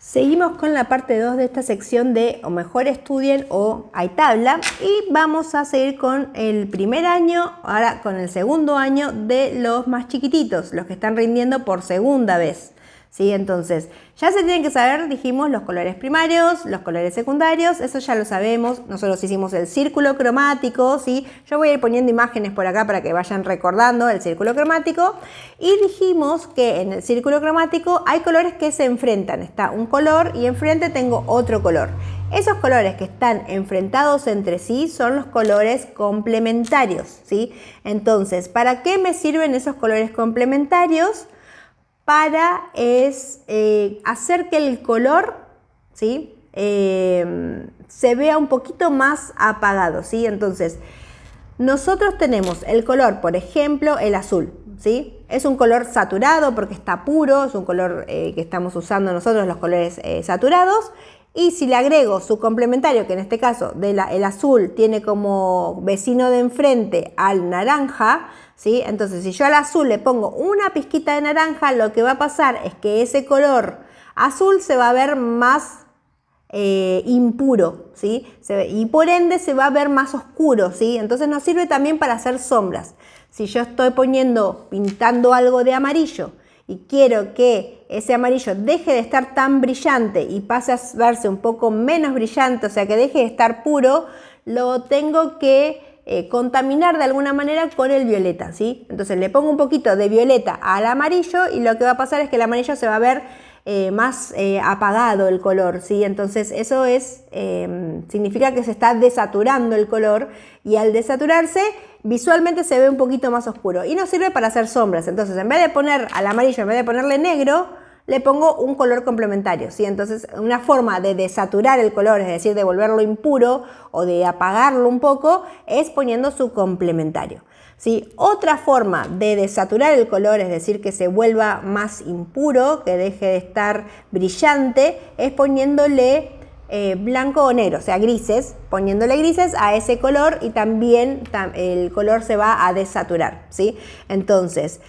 Seguimos con la parte 2 de esta sección de o mejor estudien o hay tabla y vamos a seguir con el primer año, ahora con el segundo año de los más chiquititos, los que están rindiendo por segunda vez. ¿Sí? Entonces, ya se tienen que saber, dijimos, los colores primarios, los colores secundarios, eso ya lo sabemos. Nosotros hicimos el círculo cromático, ¿sí? Yo voy a ir poniendo imágenes por acá para que vayan recordando el círculo cromático. Y dijimos que en el círculo cromático hay colores que se enfrentan. Está un color y enfrente tengo otro color. Esos colores que están enfrentados entre sí son los colores complementarios, ¿sí? Entonces, ¿para qué me sirven esos colores complementarios? Para hacer que el color, ¿sí? Se vea un poquito más apagado, ¿sí? Entonces, nosotros tenemos el color, por ejemplo, el azul, ¿sí? Es un color saturado porque está puro, es un color que estamos usando nosotros, los colores saturados. Y si le agrego su complementario, que en este caso el azul tiene como vecino de enfrente al naranja, ¿sí? Entonces, si yo al azul le pongo una pizquita de naranja, lo que va a pasar es que ese color azul se va a ver más impuro, ¿sí? Y por ende se va a ver más oscuro, ¿sí? Entonces nos sirve también para hacer sombras. Si yo estoy pintando algo de amarillo y quiero que ese amarillo deje de estar tan brillante y pase a verse un poco menos brillante, o sea que deje de estar puro, lo tengo que contaminar de alguna manera con el violeta, ¿sí? Entonces le pongo un poquito de violeta al amarillo y lo que va a pasar es que el amarillo se va a ver más apagado el color, ¿sí? Entonces eso significa que se está desaturando el color y al desaturarse visualmente se ve un poquito más oscuro y nos sirve para hacer sombras. Entonces en vez de poner al amarillo, en vez de ponerle negro, le pongo un color complementario, ¿sí? Entonces una forma de desaturar el color, es decir, de volverlo impuro o de apagarlo un poco, es poniendo su complementario, ¿sí? Otra forma de desaturar el color, es decir, que se vuelva más impuro, que deje de estar brillante, es poniéndole blanco o negro, o sea, grises, poniéndole grises a ese color y también el color se va a desaturar, ¿sí? Entonces,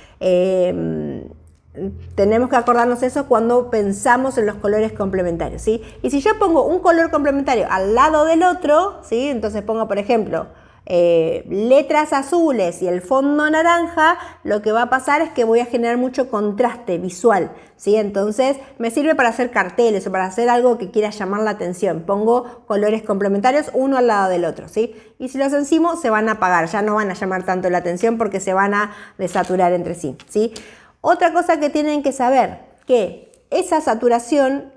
tenemos que acordarnos eso cuando pensamos en los colores complementarios, ¿sí? Y si yo pongo un color complementario al lado del otro, ¿sí? Entonces pongo, por ejemplo, letras azules y el fondo naranja, lo que va a pasar es que voy a generar mucho contraste visual, ¿sí? Entonces me sirve para hacer carteles o para hacer algo que quiera llamar la atención. Pongo colores complementarios uno al lado del otro, ¿sí? Y si los encimo se van a apagar, ya no van a llamar tanto la atención porque se van a desaturar entre sí, ¿sí? Otra cosa que tienen que saber, que esa saturación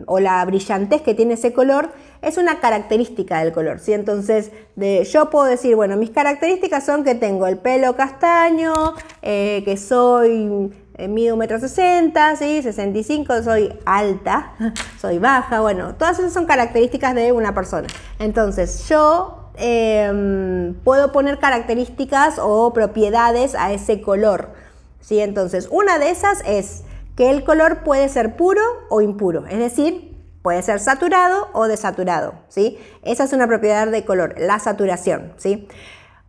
o la brillantez que tiene ese color es una característica del color, ¿sí? Entonces yo puedo decir, bueno, mis características son que tengo el pelo castaño, que mido 1,60 m, ¿sí? 65, soy alta, soy baja, bueno, todas esas son características de una persona. Entonces yo puedo poner características o propiedades a ese color, ¿sí? Entonces una de esas es que el color puede ser puro o impuro, es decir, puede ser saturado o desaturado, ¿sí? Esa es una propiedad del color, la saturación, ¿sí?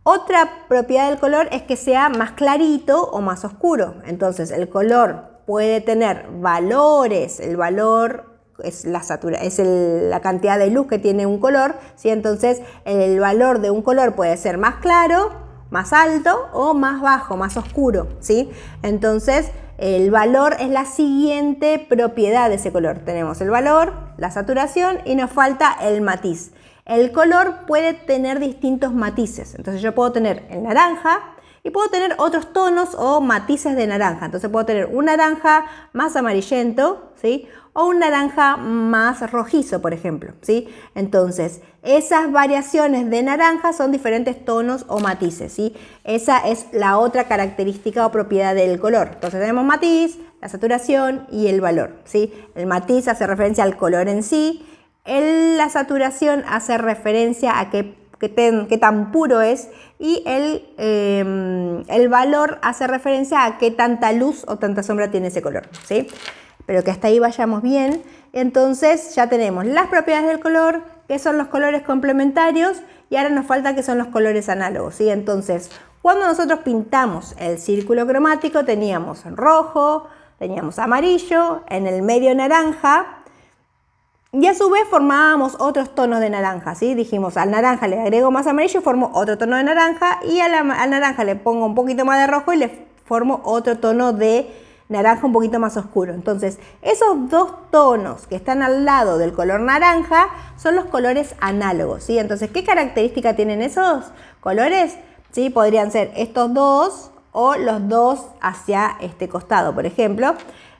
Otra propiedad del color es que sea más clarito o más oscuro. Entonces, el color puede tener valores, el valor es la cantidad de luz que tiene un color, ¿sí? Entonces, el valor de un color puede ser más claro, más alto o más bajo, más oscuro, ¿sí? Entonces, el valor es la siguiente propiedad de ese color. Tenemos el valor, la saturación y nos falta el matiz. El color puede tener distintos matices. Entonces yo puedo tener el naranja y puedo tener otros tonos o matices de naranja. Entonces puedo tener un naranja más amarillento, ¿sí? O un naranja más rojizo, por ejemplo, ¿sí? Entonces, esas variaciones de naranja son diferentes tonos o matices, ¿sí? Esa es la otra característica o propiedad del color. Entonces tenemos matiz, la saturación y el valor, ¿sí? El matiz hace referencia al color en sí, la saturación hace referencia a qué tan puro es y el valor hace referencia a qué tanta luz o tanta sombra tiene ese color, ¿sí? Pero que hasta ahí vayamos bien. Entonces ya tenemos las propiedades del color, que son los colores complementarios, y ahora nos falta que son los colores análogos, ¿sí? Entonces, cuando nosotros pintamos el círculo cromático teníamos rojo, teníamos amarillo, en el medio naranja, y a su vez formábamos otros tonos de naranja, ¿sí? Dijimos, al naranja le agrego más amarillo, formo otro tono de naranja, y al naranja le pongo un poquito más de rojo y le formo otro tono de naranja un poquito más oscuro. Entonces, esos dos tonos que están al lado del color naranja son los colores análogos, ¿sí? Entonces, ¿qué característica tienen esos colores? ¿Sí? Podrían ser estos dos o los dos hacia este costado, por ejemplo.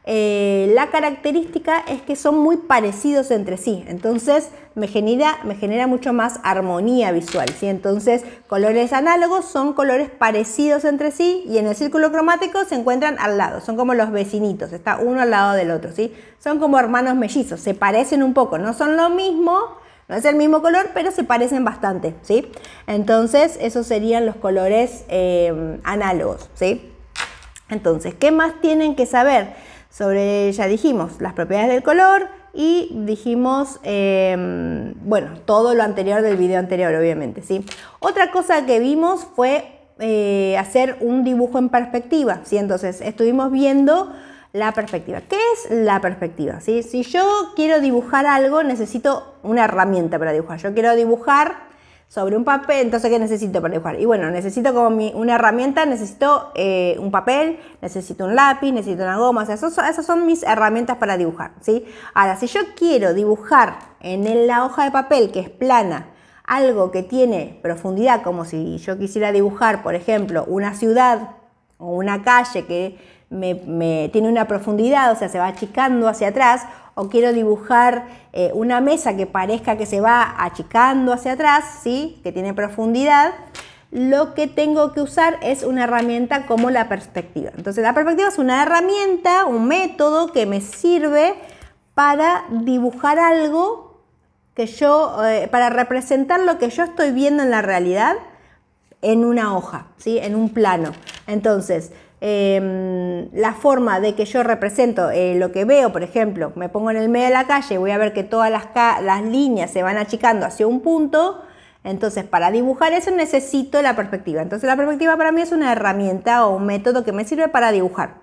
La característica es que son muy parecidos entre sí, entonces me genera mucho más armonía visual, ¿sí? Entonces, colores análogos son colores parecidos entre sí y en el círculo cromático se encuentran al lado, son como los vecinitos, está uno al lado del otro, ¿sí? Son como hermanos mellizos, se parecen un poco, no son lo mismo, no es el mismo color, pero se parecen bastante, ¿sí? Entonces, esos serían los colores análogos, ¿sí? Entonces, ¿qué más tienen que saber? Sobre, ya dijimos, las propiedades del color y dijimos, bueno, todo lo anterior del video anterior, obviamente, ¿sí? Otra cosa que vimos fue hacer un dibujo en perspectiva, ¿sí? Entonces, estuvimos viendo la perspectiva. ¿Qué es la perspectiva? ¿Sí? Si yo quiero dibujar algo, necesito una herramienta para dibujar. Yo quiero dibujar sobre un papel, entonces ¿qué necesito para dibujar? Y bueno, necesito como una herramienta, necesito un papel, necesito un lápiz, necesito una goma, o sea, esas son mis herramientas para dibujar, ¿sí? Ahora, si yo quiero dibujar en la hoja de papel que es plana, algo que tiene profundidad, como si yo quisiera dibujar, por ejemplo, una ciudad o una calle que tiene una profundidad, o sea, se va achicando hacia atrás, o quiero dibujar una mesa que parezca que se va achicando hacia atrás, ¿sí? Que tiene profundidad, lo que tengo que usar es una herramienta como la perspectiva. Entonces, la perspectiva es una herramienta, un método que me sirve para dibujar algo que para representar lo que yo estoy viendo en la realidad en una hoja, ¿sí? En un plano. Entonces, la forma de que yo represento lo que veo, por ejemplo, me pongo en el medio de la calle, voy a ver que todas las líneas se van achicando hacia un punto, entonces para dibujar eso necesito la perspectiva. Entonces la perspectiva para mí es una herramienta o un método que me sirve para dibujar.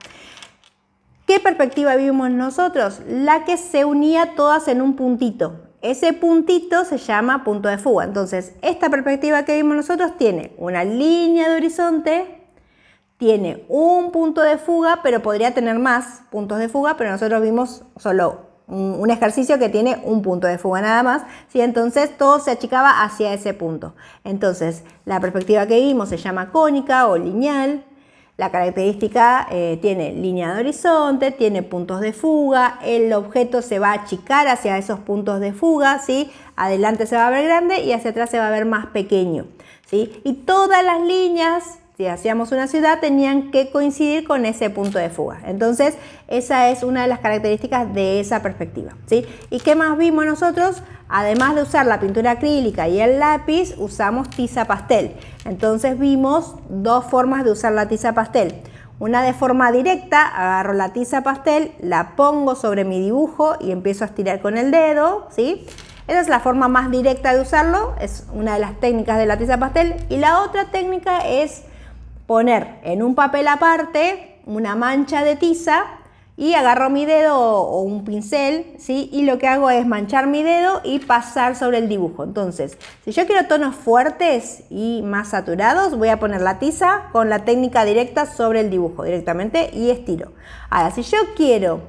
¿Qué perspectiva vimos nosotros? La que se unía todas en un puntito. Ese puntito se llama punto de fuga. Entonces, esta perspectiva que vimos nosotros tiene una línea de horizonte, tiene un punto de fuga, pero podría tener más puntos de fuga, pero nosotros vimos solo un ejercicio que tiene un punto de fuga nada más, ¿sí? Entonces todo se achicaba hacia ese punto. Entonces la perspectiva que vimos se llama cónica o lineal. La característica tiene línea de horizonte, tiene puntos de fuga, el objeto se va a achicar hacia esos puntos de fuga, ¿sí? Adelante se va a ver grande y hacia atrás se va a ver más pequeño, ¿sí? Y todas las líneas, si hacíamos una ciudad, tenían que coincidir con ese punto de fuga. Entonces, esa es una de las características de esa perspectiva, ¿sí? ¿Y qué más vimos nosotros? Además de usar la pintura acrílica y el lápiz, usamos tiza pastel. Entonces vimos dos formas de usar la tiza pastel. Una de forma directa, agarro la tiza pastel, la pongo sobre mi dibujo y empiezo a estirar con el dedo, ¿sí? Esa es la forma más directa de usarlo, es una de las técnicas de la tiza pastel. Y la otra técnica es poner en un papel aparte una mancha de tiza y agarro mi dedo o un pincel, ¿sí? Y lo que hago es manchar mi dedo y pasar sobre el dibujo. Entonces, si yo quiero tonos fuertes y más saturados, voy a poner la tiza con la técnica directa sobre el dibujo directamente y estiro. Ahora, si yo quiero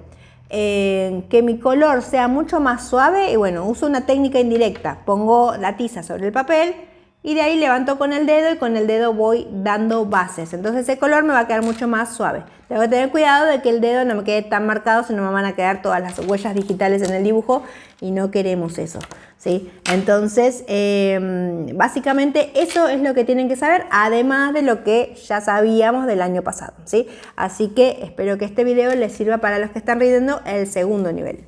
que mi color sea mucho más suave, y bueno, uso una técnica indirecta. Pongo la tiza sobre el papel y de ahí levanto con el dedo y con el dedo voy dando bases. Entonces ese color me va a quedar mucho más suave. Tengo que tener cuidado de que el dedo no me quede tan marcado, si no me van a quedar todas las huellas digitales en el dibujo y no queremos eso, ¿sí? Entonces, básicamente eso es lo que tienen que saber, además de lo que ya sabíamos del año pasado, ¿sí? Así que espero que este video les sirva para los que están rindiendo el segundo nivel.